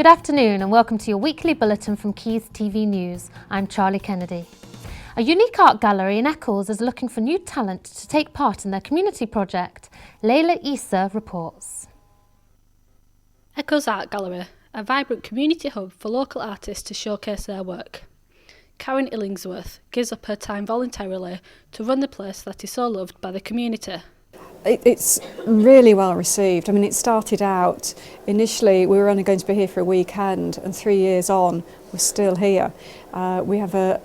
Good afternoon and welcome to your weekly bulletin from Quays TV News. I'm Charlie Kennedy. A unique art gallery in Eccles is looking for new talent to take part in their community project. Layla Issa reports. Eccles Art Gallery, a vibrant community hub for local artists to showcase their work. Karen Illingsworth gives up her time voluntarily to run the place that is so loved by the community. It's really well received. I mean, it started out, initially we were only going to be here for a weekend, and 3 years on we're still here. We have a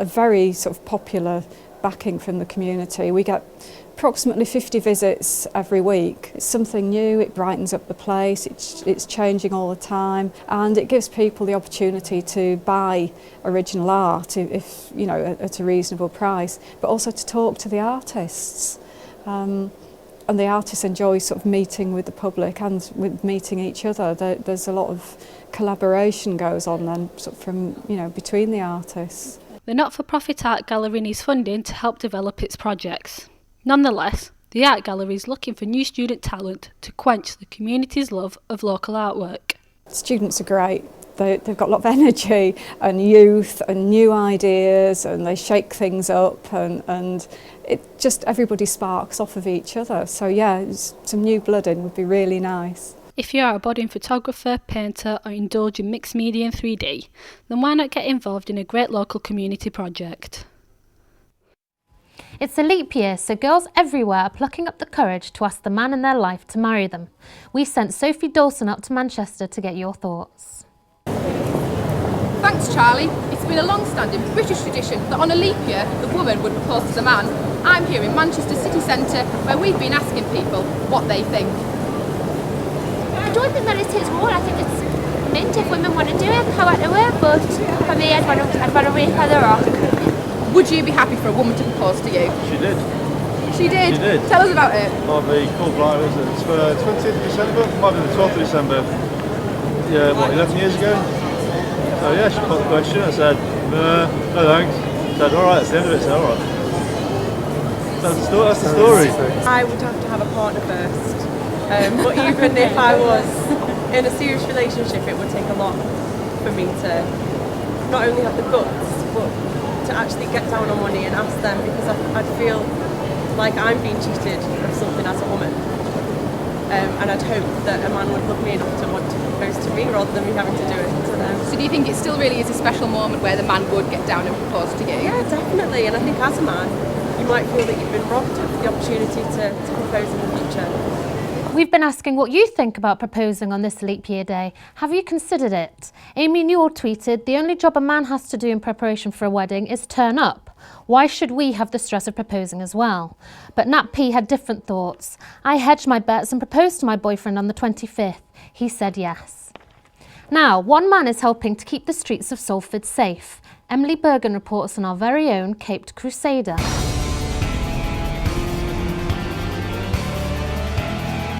very sort of popular backing from the community. We get approximately 50 visits every week. It's something new, it brightens up the place, it's changing all the time, and it gives people the opportunity to buy original art if you know, at a reasonable price, but also to talk to the artists. And the artists enjoy sort of meeting with the public and with meeting each other. There's a lot of collaboration goes on then sort of from, you know, between the artists. The not-for-profit art gallery needs funding to help develop its projects. Nonetheless, the art gallery is looking for new student talent to quench the community's love of local artwork. Students are great. They've got a lot of energy and youth and new ideas, and they shake things up, and it just, everybody sparks off of each other. So yeah, some new blood in would be really nice. If you are a budding photographer, painter or indulge in mixed media and 3D, then why not get involved in a great local community project? It's a leap year, so girls everywhere are plucking up the courage to ask the man in their life to marry them. We sent Sophie Dawson up to Manchester to get your thoughts. Thanks, Charlie. It's been a long-standing British tradition that on a leap year, the woman would propose to the man. I'm here in Manchester city centre, where we've been asking people what they think. I don't think that it is wrong. I think it's meant if women want to do it, however, but for me, I'd want to wait further off. Would you be happy for a woman to propose to you? She did. She did? She did. Tell us about it. Might be cool, right? It's for 20th of December, might be the 12th of December. Yeah, what, 11 years ago? So yeah, she put the question. I said, no thanks. I said, alright, that's the end of it. So alright. That's the story. I would have to have a partner first. But even if I was in a serious relationship, it would take a lot for me to not only have the guts, but to actually get down on one knee and ask them, because I'd feel like I'm being cheated of something as a woman. And I'd hope that a man would love me enough to want to propose to me rather than me having to do it to them. So do you think it still really is a special moment where the man would get down and propose to you? Yeah, definitely. And I think as a man, you might feel that you've been robbed of the opportunity to propose in the future. We've been asking what you think about proposing on this leap year day. Have you considered it? Amy Newell tweeted, "The only job a man has to do in preparation for a wedding is turn up. Why should we have the stress of proposing as well?" But Nat P had different thoughts. "I hedged my bets and proposed to my boyfriend on the 25th. He said yes." Now, one man is helping to keep the streets of Salford safe. Emily Bergen reports on our very own Caped Crusader.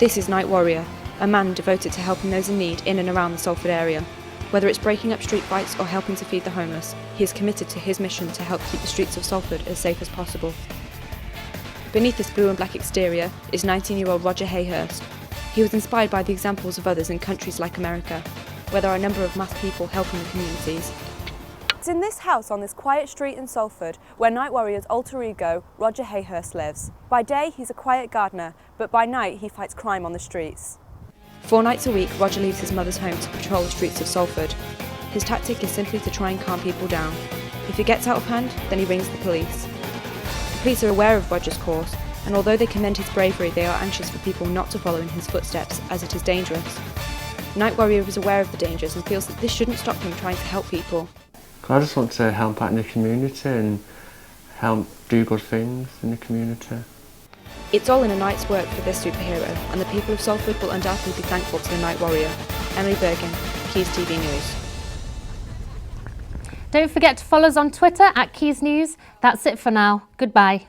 This is Night Warrior, a man devoted to helping those in need in and around the Salford area. Whether it's breaking up street fights or helping to feed the homeless, he is committed to his mission to help keep the streets of Salford as safe as possible. Beneath this blue and black exterior is 19-year-old Roger Hayhurst. He was inspired by the examples of others in countries like America, where there are a number of mass people helping the communities. It's in this house on this quiet street in Salford where Night Warrior's alter ego, Roger Hayhurst, lives. By day, he's a quiet gardener, but by night, he fights crime on the streets. 4 nights a week, Roger leaves his mother's home to patrol the streets of Salford. His tactic is simply to try and calm people down. If it gets out of hand, then he rings the police. The police are aware of Roger's course, and although they commend his bravery, they are anxious for people not to follow in his footsteps, as it is dangerous. Night Warrior is aware of the dangers and feels that this shouldn't stop him trying to help people. I just want to help out in the community and help do good things in the community. It's all in a night's work for this superhero, and the people of Salford will undoubtedly be thankful to the Night Warrior. Emily Bergen, Quays TV News. Don't forget to follow us on Twitter @Quays News. That's it for now. Goodbye.